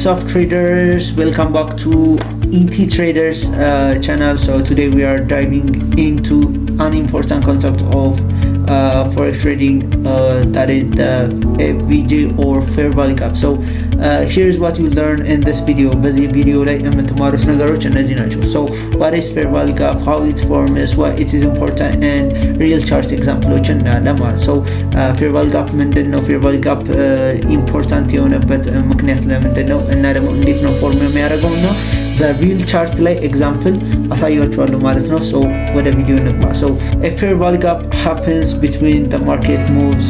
What's up traders, welcome back to ET Traders channel. So today we are diving into an important concept of forex trading, that is the FVG or fair value gap. So here's what you learn in this video. በዚህ ቪዲዮ ላይ የምትማሩት ነገሮች እነዚህ ናቸው። So what is fair value gap, how it forms, why it is important, and real chart exampleዎችን እናያለን ማለት። So fair value gap ምንድን ነው? fair value gap ኢምፖርታንት የሆነበት ምክንያት ለምንድን ነው እና ደግሞ እንዴት ነው ፎርም የሚያደርገው እና በሪል ቻርት ላይ ኤግዛምፕል አሳያችኋለሁ ማለት ነው። ሶ ወደ ቪዲዮ እንግባ። ሶ a fair value gap happens between the market moves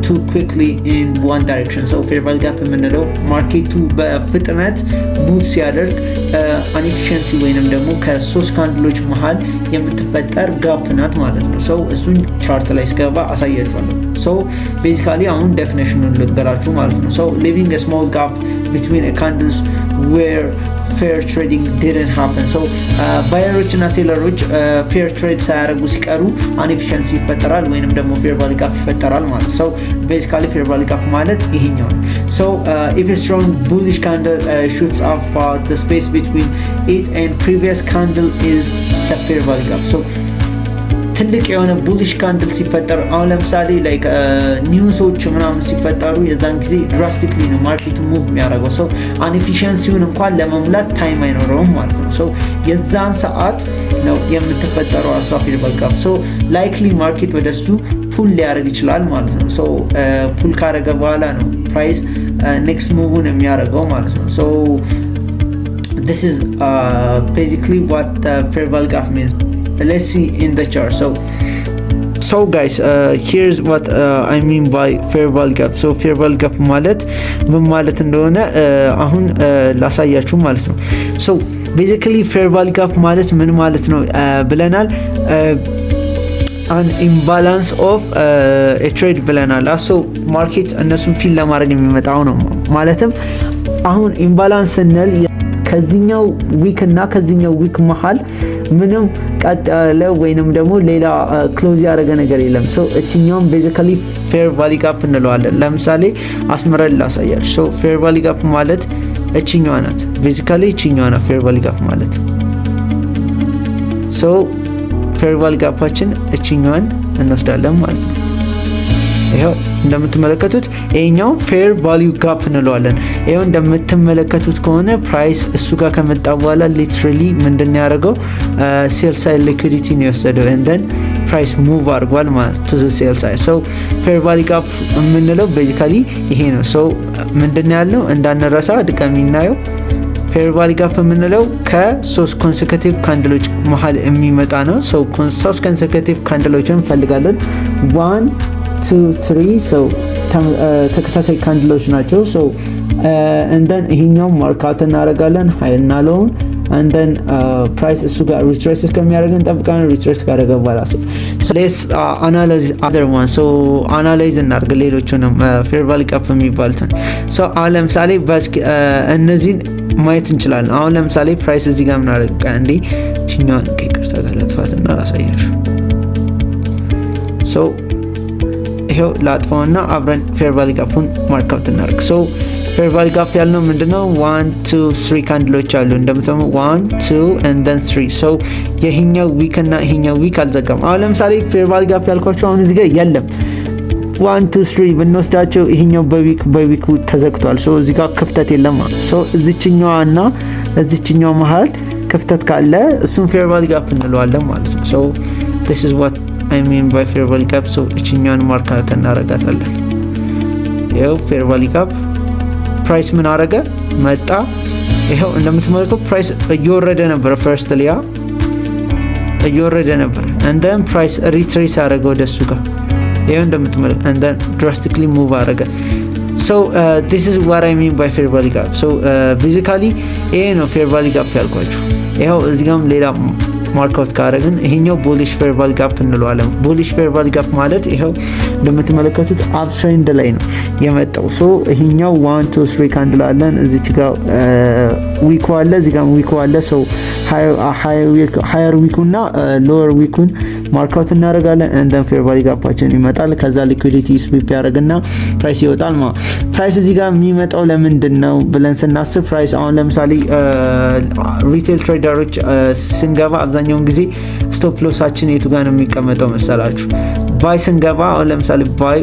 too quickly in one direction. So fair value gap የምንለው ማርኬቱ በፍጥነት ሙቭ ሲያደርግ አንኤፊሽንሲ ወይንም ደግሞ ከሶስት ካንድሎች መሃል የምትፈጠር ጋፕ ናት ማለት ነው። ሶ እሱን ቻርት ላይ ስገባ አሳያችኋለሁ። ሶ ቤዚካሊ አሁን ዴፊኒሽኑን ልንገራችሁ ማለት ነው። ሶ leaving a small gap between a candles where fair trading didn't happen. So ባየሮች እና ሴለሮች ፌር ትሬድ ሳያደርጉ ሲቀሩ አንኤፊሽንሲ ይፈጠራል ወይንም ደግሞ ፌር ቫልዩ ጋፕ ይፈጠራል ማለት ነው። ሶ ቤዚካሊ ፌር ቫልዩ ጋፕ ማለት ይሄኛው ነው። ሶ if a strong bullish candle shoots up the space between it and previous candle is the fair value gap. So ትልቅ የሆነ ቡሊሽ ካንድል ሲፈጠር አሁን ለምሳሌ ላይክ ኒውሶች ምናምን ሲፈጠሩ የዛን ጊዜ ድራስቲክሊ ነው ማርኬቱ ሙቭ የሚያደርገው። ሰው አንኤፊሽንሲውን እንኳን ለመሙላት ታይም አይኖረውም ማለት ነው። ሰው የዛን ሰዓት ነው የምትፈጠረው አሷ ፌር ቫልዩ ጋፕ። ሶ ላይክሊ ማርኬት ወደሱ ፑል ሊያደርግ ይችላል ማለት ነው። ሶ ፑል ካደረገ በኋላ ነው ፕራይስ ኔክስት ሙቭን የሚያደርገው ማለት ነው። ሶ this is basically what the fair value gap means. Let's see in the chart. So guys, here's what I mean by fair value gap. So fair value gap ማለት ምን ማለት እንደሆነ አሁን ላሳያችሁ ማለት ነው። So basically fair value gap ማለት ምን ማለት ነው ብለናል። an imbalance of a trade ብለናል። So ማርኬት እነሱን ፊል ለማድረግ የሚመጣው ነው ማለትም አሁን ኢምባላንስ ስንል ከዚህኛው ዊክ እና ከዚህኛው ዊክ መሃል ምንም ቀጥ ያለ ወይንም ደግሞ ሌላ ክሎዝ ያደረገ ነገር የለም። ሶ እቺኛውም ቤዚካሊ ፌር ቫልዩ ጋፕ እንለዋለን። ለምሳሌ አስመረል ላሳያችሁ። ሶ ፌር ቫልዩ ጋፕ ማለት እቺኛዋ ናት። ቤዚካሊ እቺኛዋ ናት ፌር ቫልዩ ጋፕ ማለት። ሶ ፌር ቫልዩ ጋፓችን እቺኛዋን እንወስዳለን ማለት ነው። ይሄው እንደምትመለከቱት ይሄኛው ፌር ቫልዩ ጋፕ እንለዋለን። ይሄው እንደምትመለከቱት ከሆነ ፕራይስ እሱ ጋር ከመጣ በኋላ ሊትራሊ ምንድነው ያደረገው ሴል ሳይድ ሊኩዊዲቲ ነው የወሰደው and then ፕራይስ ሙቭ አድርጓል ማለት to the sell side. so ፌር ቫልዩ ጋፕ የምንለው ቤዚካሊ ይሄ ነው። so ምንድነው ያለው እንዳንረሳ ድጋሚ እናየው። ፌር ቫልዩ ጋፕ የምንለው ከሶስት ኮንሴኪቲቭ ካንድሎች መሃል የሚመጣ ነው። so ሶስት ኮንሴኪቲቭ ካንድሎችን እንፈልጋለን 1 2 3 so ተከታታይ ካንድሎች ናቸው። so and then ይሄኛው ማርካት እናደርጋለን ሃይ እና ሎውን and then price እሱ ጋር ሪትሬስ እስከሚያደርገን ጠብቀን ሪትሬስ ካደረገ በኋላ so let's analyze other one. so analyze እናድርግ ሌሎቹንም fair value gap የሚባሉትን። so አሁን ለምሳሌ እነዚህን ማየት እንችላለን። አሁን ለምሳሌ ፕራይስ እዚህ ጋር ምን አደረገ እንዴ እቺኛውን ከይቅርታ ጋር ለጥፋትና ላሳያችሁ። so ይሄው ላጥፋውና አብረን ፌር ቫልዩ ጋፑን ማርክ አውት እናድርግ። ሶ ፌር ቫልዩ ጋፕ ያልነው ምንድነው 1 2 3 ካንድሎች አሉ እንደምታሙ 1 2 and then 3 ሶ የኛው ዊክ እና ይሄኛው ዊክ አልዘጋም። አሁን ለምሳሌ ፌር ቫልዩ ጋፕ ያልኳቸው አሁን እዚህ ጋር የለም 1 2 3 ብንወስዳቸው ይሄኛው በዊኩ ተዘግቷል። ሶ እዚህ ጋር ክፍተት የለም ማለት ሶ እዚችኛዋና እዚችኛው መሃል ክፍተት ካለ እሱን ፌር ቫልዩ ጋፕ እንለዋለን ማለት ነው። ሶ this is what I mean by fair value gap. so እቺኛውን ማርካት እናደርጋታለን። ይሄው fair value gap ፕራይስ ምን አደረገ መጣ። ይሄው እንደምትመለከቱት ፕራይስ እየወረደ ነበር ፈርስት ሊያ እየወረደ ነበር and then ፕራይስ ሪትሬስ አደረገ ወደሱ ጋር ይሄው እንደምትመለከቱት and then drastically move አደረገ። so this is what I mean by fair value gap. so basically ይሄ ነው fair value gap ያልኳችሁ። ይሄው እዚህ ጋርም ሌላ ማርክአውት ካደረግን ይሄኛው ቡሊሽ ፌር ቫልዩ ጋፕ እንለዋለን። ቡሊሽ ፌር ቫልዩ ጋፕ ማለት ይሄው እንደምትመለከቱት አፕ ትሬንድ ላይ ነው የመጣው። ሶ ይሄኛው 1 2 3 ካንድል አለን። እዚች ጋር ዊኩ አለ፣ እዚህ ጋር ዊኩ አለ። ሶ ሃየር ዊኩና ሎወር ዊኩን ማርክአውት እናደርጋለን። እንደን ፌር ቫልዩ ጋፓችን ይመጣል። ከዛ ሊኩዊዲቲ ስዊፕ ያደርግና ፕራይስ ይወጣል ማለት። ፕራይስ እዚህ ጋር የሚመጣው ለምንድን ነው ብለን ስናስብ ፕራይስ አሁን ለምሳሌ ሪቴል ትሬደሮች ስንገባ አብዛኛውን ጊዜ ስቶፕ ሎሳችን የቱ ጋር ነው የሚቀመጠው መሰላችሁ? ባይ ስንገባ አሁን ለምሳሌ ባይ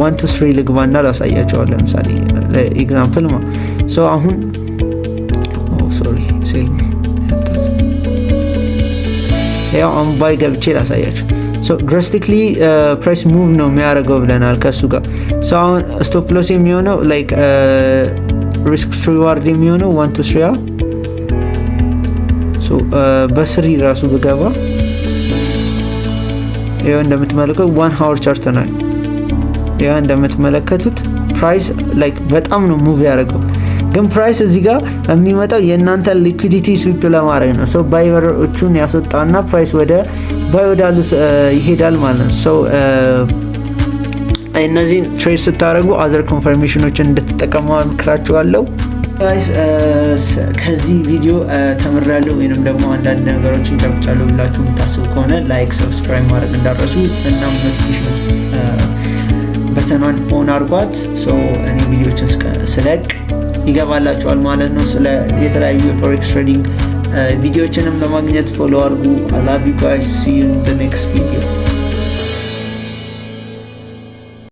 1 2 3 ልግባና ላሳያቸዋል። ለምሳሌ ኤግዛምፕል ሶ አሁን ያው አሁን ባይ ገብቼ ላሳያችሁ። ሶ ድራስቲክሊ ፕራይስ ሙቭ ነው የሚያደርገው ብለናል ከሱ ጋር። ሶ አሁን ስቶፕ ሎስ የሚሆነው ላይክ ሪስክ ሪዋርድ የሚሆነው 1 2 3 ሶ በስሪ ራሱ ብገባ ይሄው እንደምትመለከቱት 1 ሃወር ቻርት ነው። ይሄው እንደምትመለከቱት ፕራይስ ላይክ በጣም ነው ሙቭ ያደርገው። ግን ፕራይስ እዚህ ጋር የሚመጣው የእናንተ ሊኩዊዲቲ ስዊፕ ለማድረግ ነው። ሶ ባይወሮቹን ያስወጣና ፕራይስ ወደ ባይ ወዳሉ ይሄዳል ማለት ነው። ሶ እነዚህን ትሬድ ስታደርጉ አዘር ኮንፈርሜሽኖችን እንድትጠቀሙ እመክራችኋለሁ። ጋይስ ከዚህ ቪዲዮ ተምራለሁ ወይንም ደግሞ አንዳንድ ነገሮችን ገብቻለሁ ብላችሁ የምታስቡ ከሆነ ላይክ፣ ሰብስክራይብ ማድረግ እንዳትረሱ እና ኖቲፊኬሽን በተኗን ኦን አድርጓት። ሶ እኔ ቪዲዮችን ስለቅ ይገባላችኋል ማለት ነው። ስለ የተለያዩ የፎሬክስ ትሬዲንግ ቪዲዮዎችንም ለማግኘት ፎሎ አድርጉ። I love you guys. See you in the next video.